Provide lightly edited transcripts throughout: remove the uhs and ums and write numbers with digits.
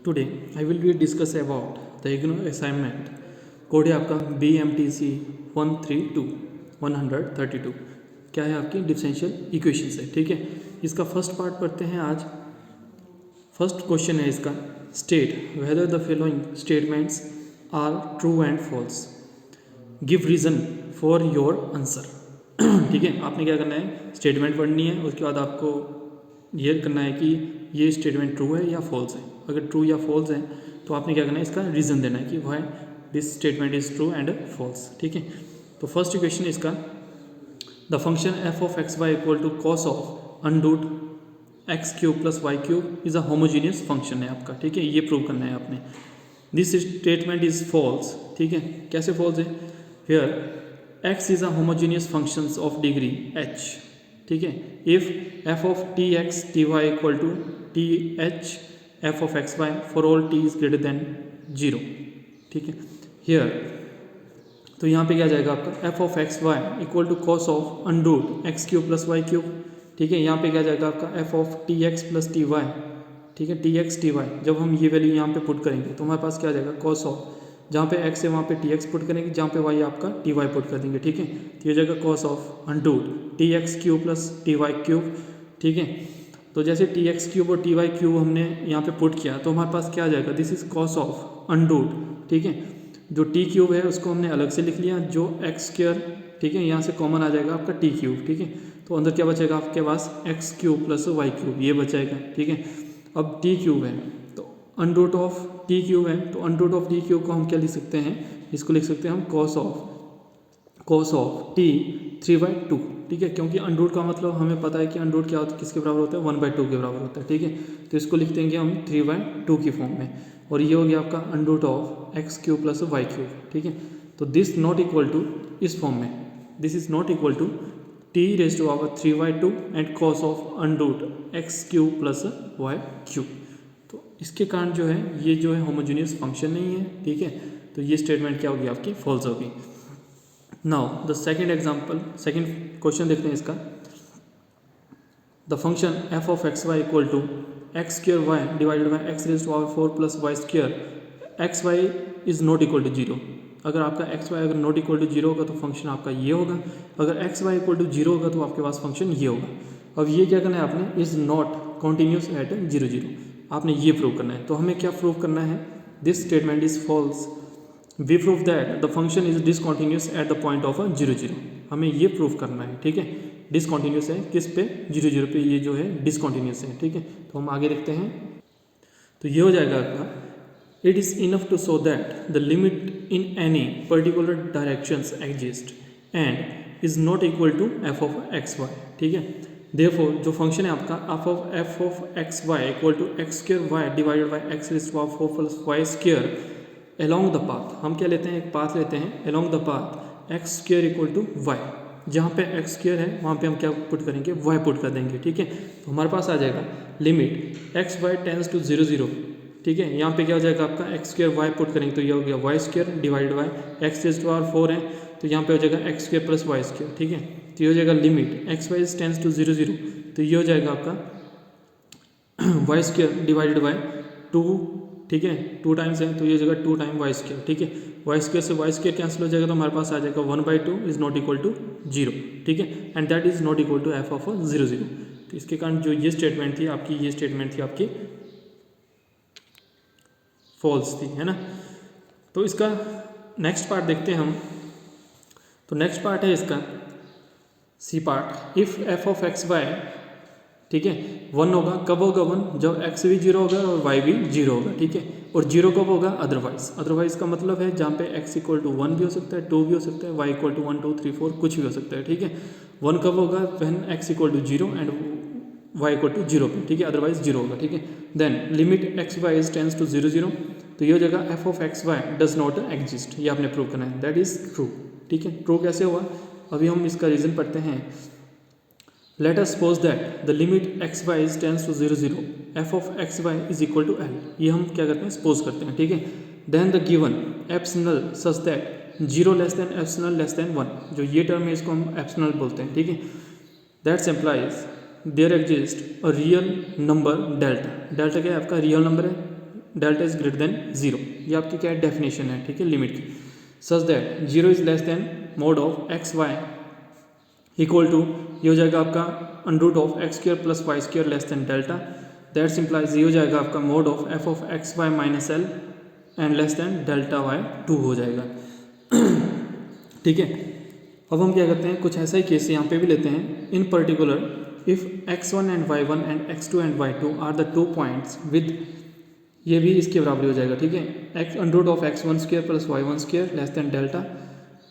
Today I will be discuss about the IGNOU assignment. Code है आपका BMTC 132 क्या है आपकी डिफरेंशियल इक्वेशन है। ठीक है, इसका फर्स्ट पार्ट पढ़ते हैं आज। फर्स्ट क्वेश्चन है इसका, state whether the following statements are true and false, give reason for your answer. ठीक है, आपने क्या करना है, स्टेटमेंट पढ़नी है, उसके बाद आपको ये करना है कि ये स्टेटमेंट ट्रू है या फॉल्स है। अगर ट्रू या फॉल्स है तो आपने क्या करना है, इसका रीज़न देना है कि why this statement is true and false. ठीक है, तो फर्स्ट इक्वेशन इसका, the function f of x y equal to cos of अंडूट x cube plus y cube is a homogeneous function है आपका। ठीक है, ये प्रूव करना है आपने। This statement is false. ठीक है, कैसे फॉल्स है, here x is a homogeneous functions of degree h. ठीक है, if f of t x t y equal to t h f of x y for all t is greater than 0। ठीक है, here तो यहाँ पे क्या जाएगा आपका, f of x y equal to cos of under root x cube plus y cube. ठीक है, यहाँ पे क्या जाएगा आपका, f of t x plus t y. ठीक है, टी एक्स टी वाई, जब हम ये वैल्यू यहाँ पे पुट करेंगे तो हमारे पास क्या जाएगा, कॉस ऑफ, जहाँ पे एक्स है वहाँ पे टी एक्स पुट करेंगे, जहाँ पे वाई आपका टी वाई पुट कर देंगे। ठीक है, तो ये जाएगा cos of under root t x cube plus t y cube. ठीक है, तो जैसे टी एक्स क्यूब और टी वाई क्यूब हमने यहाँ पे पुट किया तो हमारे पास क्या आ जाएगा, this is cos of under root. ठीक है, जो टी क्यूब है उसको हमने अलग से लिख लिया, जो एक्स स्क्वायर, ठीक है, यहाँ से कॉमन आ जाएगा आपका टी क्यूब। ठीक है, तो अंदर क्या बचेगा आपके पास, x cube plus y cube, ये बचेगा। ठीक है, अब टी क्यूब है तो अंडरूट ऑफ टी क्यूब है, तो अंडरूट ऑफ टी क्यूब को हम क्या लिख सकते हैं, इसको लिख सकते हैं हम कॉस ऑफ टी 3/2। ठीक है, क्योंकि अंडरूट का मतलब हमें पता है कि अंडरूट क्या होता है, किसके बराबर होता है, 1/2 के बराबर होता है। ठीक है, तो इसको लिख देंगे हम 3/2 की फॉर्म में, और ये हो गया आपका under root of x cube plus y cube. ठीक है, तो दिस नॉट इक्वल टू, इस फॉर्म में this is not equal to t raise to power 3/2 and cos of under root x cube plus y cube. तो इसके कारण जो है ये जो है होमोजीनियस फंक्शन नहीं है। ठीक है, तो ये स्टेटमेंट क्या होगी आपकी, फॉल्स होगी। Now the second example, second question देखते हैं इसका, the function f of x y equal to x square y divided by x raise to power 4 plus y square x y is not equal to 0। अगर आपका x y अगर not equal to 0 होगा तो function आपका ये होगा, अगर x y equal to 0 होगा तो आपके पास फंक्शन ये होगा। अब ये क्या करना है आपने, इज नॉट कॉन्टिन्यूस एट 0 0, आपने ये प्रूव करना है। तो हमें क्या प्रूव करना है, this statement is false, we prove that the function is discontinuous at the point of 0 0, हमें ये प्रूव करना है। ठीक है, डिसकॉन्टिन्यूस है किस पे, 0 0 पे, ये जो है डिसकॉन्टिन्यूस है। ठीक है, तो हम आगे देखते हैं, तो ये हो जाएगा आपका, it is enough to show that the limit in any particular directions exist and is not equal to f of x y. ठीक है, देयरफॉर जो फंक्शन है आपका f of x y equal to x square y divided by x raise to power 4 plus y square along the path, हम क्या लेते हैं, एक पाथ लेते हैं along the path x square equal to Y, जहाँ पे एक्स स्क्वायर है वहाँ पे हम क्या पुट करेंगे, वाई पुट कर देंगे। ठीक है, तो हमारे पास आ जाएगा limit x y tends to 0 0। ठीक है, यहाँ पे क्या हो जाएगा आपका, एक्स स्क्वायर वाई पुट करेंगे तो ये हो गया y square divide by x raise to power 4 है, तो यहाँ पे हो जाएगा x square plus y square. ठीक है, तो ये हो जाएगा limit x y tends to 0 0, तो ये हो जाएगा आपका वाई स्क्वायर डिवाइडेड बाई 2। ठीक है, 2 टाइम्स है तो ये जगह 2 टाइम वाई स्क्वायर। ठीक है, वाई स्क्वायर से वाई स्क्वायर कैंसिल हो जाएगा तो हमारे पास आ जाएगा 1/2 इज नॉट इक्वल टू 0। ठीक है, and that is not equal to f of 0 0। तो इसके कारण जो ये स्टेटमेंट थी आपकी, ये स्टेटमेंट थी आपकी फॉल्स थी, है ना। तो इसका नेक्स्ट पार्ट देखते हैं हम, तो नेक्स्ट पार्ट है इसका c part, if f of x y, ठीक है, 1 होगा, कब होगा 1, जब x भी 0 होगा और y भी 0 होगा। ठीक है, और 0 कब होगा, अदरवाइज का मतलब है जहाँ पे x इक्वल टू 1 भी हो सकता है, 2 भी हो सकता है, y इक्वल टू 1 2 3 4 कुछ भी हो सकता है। ठीक है, 1 कब होगा, when x equal to 0 and y equal to 0 पे। ठीक है, अदरवाइज 0 होगा। ठीक है, then limit x y is tends to 0 0, तो ये हो जाएगा f of x y does not exist, ये आपने प्रूव करना है, दैट इज ट्रू। ठीक है, ट्रू कैसे हुआ, अभी हम इसका रीज़न पढ़ते हैं। Let us suppose that the limit x y is tends to 0 0 f of x y is equal to L, ये हम क्या करते हैं, सपोज करते हैं। ठीक है, then the given epsilon such that 0 less than epsilon less than 1, जो ये टर्म है इसको हम epsilon बोलते हैं। ठीक है, that implies there exists a real number delta, delta क्या है आपका, रियल नंबर है, डेल्टा इज ग्रेटर देन 0। ये आपकी क्या डेफिनेशन है, ठीक है, लिमिट की। Such that 0 is less than mod of x y equal to, ये हो जाएगा आपका under root of x square plus y square less than delta. That simplifies ये हो जाएगा आपका mod of f of x y minus l and less than delta y 2 हो जाएगा। ठीक है, अब हम क्या करते हैं, कुछ ऐसा ही केस यहाँ पे भी लेते हैं। In particular if x1 and y1 and x2 and y2 are the 2 points with, ये भी इसके बराबर हो जाएगा, ठीक है, x under root of x1 square plus y1 square less than delta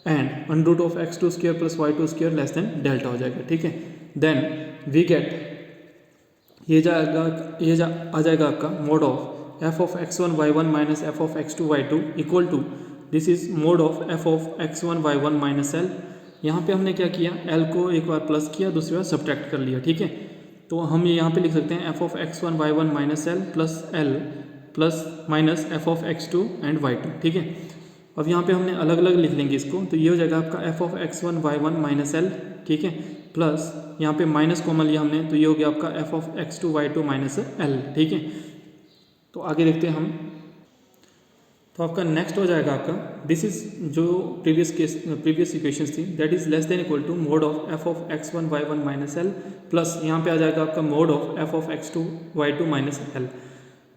and under root of x2 square plus y2 square less than delta हो जाएगा। ठीक है, देन वी गेट, ये आ जाएगा आपका mod of f of x1 y1 minus f of x2 y2 equal to, this is mod of f of x1 y1 minus l. यहाँ पे हमने क्या किया, l को एक बार प्लस किया, दूसरी बार सब्ट्रैक्ट कर लिया। ठीक है, तो हम ये यहाँ पे लिख सकते हैं F of x1 y1 minus l plus L plus minus f of x2 and y2। ठीक है, अब यहाँ पे हमने अलग अलग लिख लेंगे इसको, तो ये हो जाएगा आपका f of x1 y1 minus l, ठीक है, प्लस यहाँ पे माइनस कॉमन लिया हमने, तो ये हो गया आपका f of x2 y2 minus l. ठीक है, तो आगे देखते हैं हम। तो आपका नेक्स्ट हो जाएगा आपका, दिस इज जो प्रीवियस इक्वेशंस थी, that is less than equal to mod of f of x1 y1 minus l plus यहाँ पे आ जाएगा आपका mod of f of x2 y2 minus l.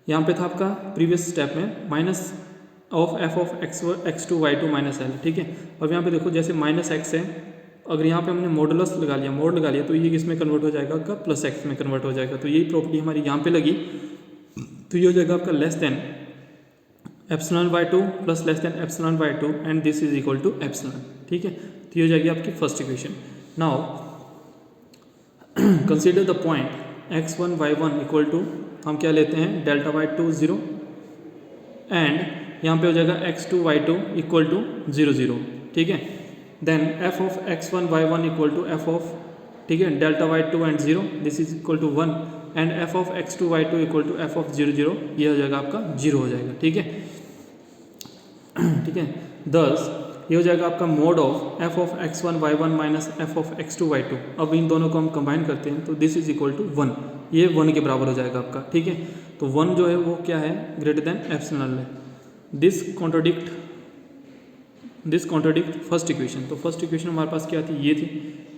यहाँ पे था आपका प्रीवियस स्टेप में minus of f of x2 y2 minus l. ठीक है, अब यहाँ पे देखो जैसे माइनस एक्स है, अगर यहाँ पे हमने मॉडुलस लगा लिया, मोड लगा लिया, तो ये किस में कन्वर्ट हो जाएगा आपका, प्लस एक्स में कन्वर्ट हो जाएगा। तो यही प्रॉपर्टी हमारी यहाँ पे लगी, तो ये हो जाएगा आपका less than epsilon by 2 plus less than epsilon by 2 and this is equal to epsilon. ठीक है, तो ये हो जाएगी आपकी first equation. Now consider the point x1 y1 equal to, हम क्या लेते हैं, डेल्टा बाय 2 0 एंड यहाँ पे हो जाएगा x2 y2 इक्वल टू 0 0। ठीक है, then f of x1 y1 equal to f of, ठीक है, delta by 2 and 0, this is equal to 1 and f of x2 y2 equal to f of 0 0, ये हो जाएगा आपका 0 हो जाएगा। ठीक है, ठीक है, दस ये हो जाएगा आपका mod of f of x1 y1 minus f of x2 y2। अब इन दोनों को हम कंबाइन करते हैं, तो दिस इज इक्वल टू 1, ये 1 के बराबर हो जाएगा आपका। ठीक है, तो 1 जो है वो क्या है, ग्रेटर देन एप्सिलॉन है। This contradict first equation. तो फर्स्ट इक्वेशन हमारे पास क्या थी, ये थी।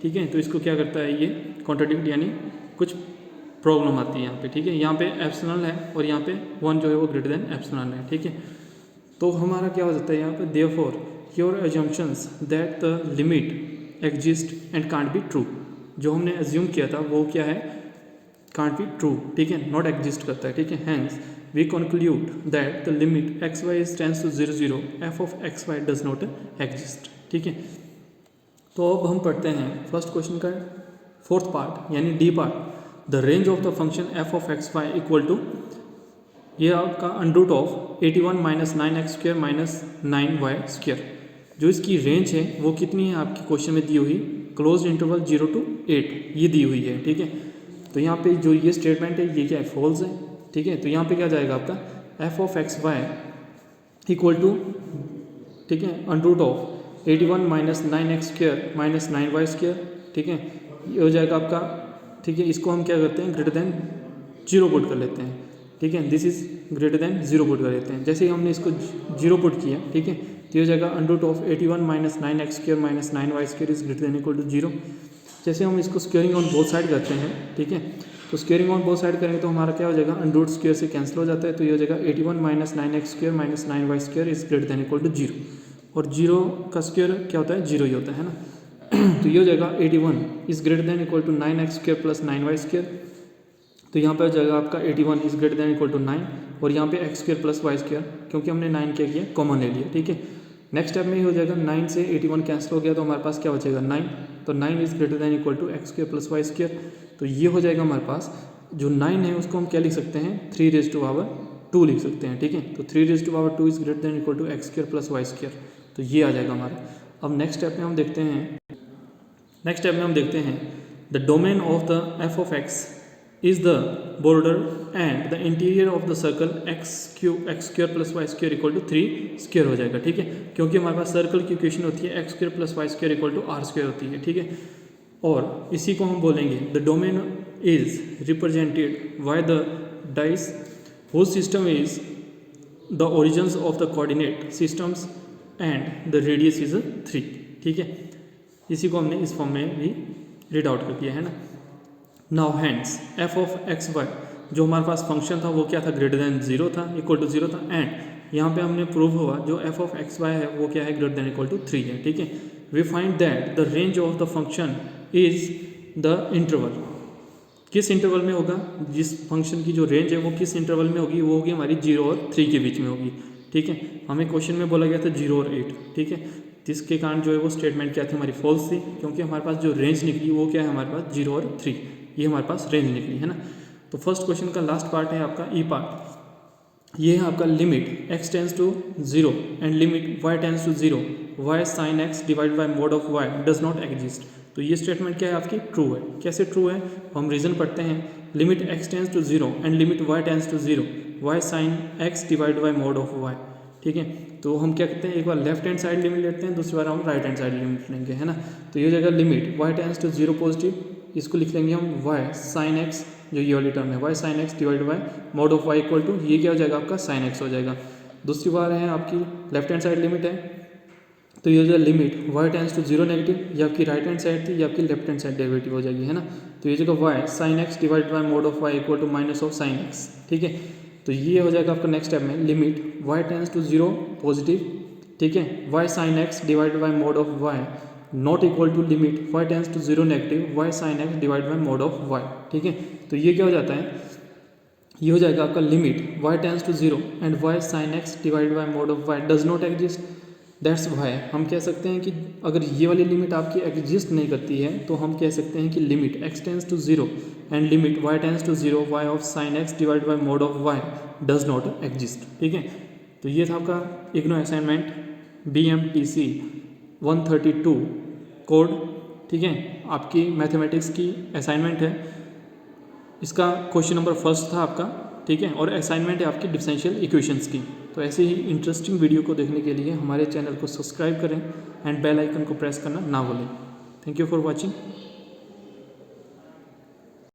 ठीक है, तो इसको क्या करता है, ये कॉन्ट्रडिक्ट, यानी कुछ प्रॉब्लम आती है यहाँ पे। ठीक है, यहाँ पे एप्सिलॉन है और यहाँ पे 1 जो है वो ग्रेटर देन एप्सिलॉन है। ठीक है, तो हमारा क्या हो जाता है यहाँ पे, therefore your assumptions that the limit exist and can't be true. जो हमने एज्यूम किया था वो क्या है, कांट बी ट्रू। ठीक है, नॉट एग्जिस्ट करता है। ठीक है, hence we conclude that the limit x y tends to 0 0 f of x y does not exist. ठीक है, तो अब हम पढ़ते हैं फर्स्ट क्वेश्चन का फोर्थ पार्ट, यानी D part. The range of the function f of x y equal to, ये आपका under root of 81 minus 9x square minus 9y square. जो इसकी रेंज है वो कितनी है आपकी क्वेश्चन में दी हुई, क्लोज इंटरवल 0 to 8 ये दी हुई है। ठीक है, तो यहाँ पे जो ये स्टेटमेंट है ये क्या है, फॉल्स है। ठीक है, तो यहाँ पे क्या जाएगा आपका f of x y equal to, ठीक है, under root of 81 minus 9x square minus 9y square. ठीक है, ये हो जाएगा आपका, ठीक है, इसको हम क्या करते हैं, ग्रेटर देन 0 पुट कर लेते हैं। ठीक है, this is greater than 0 put कर लेते हैं। जैसे ही हमने इसको 0 पुट किया, ठीक है, तो ये हो जाएगा under root of 81 minus 9x square minus 9y square is greater than equal to 0। जैसे हम इसको स्क्वेयरिंग ऑन बोथ साइड करते हैं, ठीक है, तो स्क्वेयरिंग ऑन बोथ साइड करेंगे तो हमारा क्या हो जाएगा, अंडर रूट स्क्वेयर से कैंसिल हो जाता है, तो ये हो जाएगा 81 minus 9x square minus 9y square is greater than equal to 0। और 0 का स्क्वेयर क्या होता है, 0 ही होता है ना। तो ये हो जाएगा 81 is greater than equal to 9x square plus 9y square. तो यहाँ पे हो जाएगा आपका 81 is greater than equal to 9 और यहाँ पे x square plus y square, क्योंकि हमने 9 क्या किया, कॉमन ले लिया। ठीक है, नेक्स्ट स्टेप में ही हो जाएगा 9 से 81 कैंसिल हो गया, तो हमारे पास क्या बचेगा 9। तो 9 is greater than equal to x square plus y square. तो ये हो जाएगा हमारे पास, जो 9 है उसको हम क्या लिख सकते हैं, 3 रेज़ टू पावर 2 लिख सकते हैं। ठीक है, तो 3 raise to power 2 is greater than equal to x square plus y square. तो ये आ जाएगा हमारा। अब नेक्स्ट स्टेप में हम देखते हैं, the domain of the F of x is the border and the interior of the circle x square plus y square equal to 3 square हो जाएगा। ठीक है, क्योंकि हमारे पास सर्कल की इक्वेशन होती है x square plus y square equal to r square होती है। ठीक है, और इसी को हम बोलेंगे the domain is represented by the dice whose system is the origins of the coordinate systems and the radius is 3। ठीक है, इसी को हमने इस फॉर्म में भी रीड आउट कर दिया है ना। Now hence f of x y, जो हमारे पास फंक्शन था वो क्या था, ग्रेटर देन 0 था, इक्वल टू 0 था। एंड यहाँ पे हमने प्रूव हुआ जो एफ ऑफ एक्स वाई है वो क्या है, ग्रेटर देन इक्वल टू 3 है। ठीक है, we find that the range of the function is the interval. किस इंटरवल में होगा, जिस फंक्शन की जो रेंज है वो किस इंटरवल में होगी, वो होगी हमारी 0 और 3 के बीच में होगी। ठीक है, हमें क्वेश्चन में बोला गया था 0 और 8। ठीक है, जिसके कारण जो है वो स्टेटमेंट क्या थी, हमारी फॉल्स थी, क्योंकि हमारे पास जो रेंज निकली वो क्या है, हमारे पास 0 और 3, ये हमारे पास रेंज निकली है ना। तो फर्स्ट क्वेश्चन का लास्ट पार्ट है आपका ई पार्ट, ये है आपका limit x tends to 0 and limit y tends to 0 y sine x divide by mod of y does not exist. तो ये स्टेटमेंट क्या है आपकी, ट्रू है। कैसे ट्रू है, हम रीजन पढ़ते हैं। Limit x tends to 0 and limit y tends to 0 y sine x divide by mod of y। ठीक है, तो हम क्या करते हैं, एक बार लेफ्ट हैंड साइड लिमिट लेते हैं, दूसरी बार हम राइट हैंड साइड लिमिट लेंगे, है ना। तो ये जगह limit y tends to 0 positive, इसको लिख लेंगे हम y साइन x, जो ये वाली टर्म है y sine x divide by mod of y equal to, ये क्या हो जाएगा आपका साइन x हो जाएगा। दूसरी बार है आपकी लेफ्ट हैंड साइड लिमिट है, तो ये जो limit y tends to 0 negative, ये आपकी राइट हैंड साइड थी, ये आपकी लेफ्ट हैंड साइड डेरिवेटिव हो जाएगी, है ना। तो ये जगह y sine x divide by mod of y equal to minus of sine x। ठीक है, तो ये हो जाएगा आपका नेक्स्ट स्टेप में limit y tends to 0 positive, ठीक है, y sine x divide by mod of y not equal to limit y tends to 0 negative y sine x divide by mod of y। ठीक है, तो ये क्या हो जाता है, ये हो जाएगा आपका limit y tends to 0 and y sine x divide by mod of y does not exist. That's why हम कह सकते हैं कि अगर ये वाली लिमिट आपकी एग्जिस्ट नहीं करती है तो हम कह सकते हैं कि limit x tends to 0 and limit y tends to 0 y of sine x divide by mod of y does not exist. ठीक है, तो ये था आपका इग्नो असाइनमेंट BMTC 132 कोड। ठीक है, आपकी मैथमेटिक्स की असाइनमेंट है, इसका क्वेश्चन नंबर फर्स्ट था आपका। ठीक है, और असाइनमेंट है आपकी डिफरेंशियल इक्वेशंस की। तो ऐसे ही इंटरेस्टिंग वीडियो को देखने के लिए हमारे चैनल को सब्सक्राइब करें एंड बेल आइकन को प्रेस करना ना भूलें। Thank you for watching.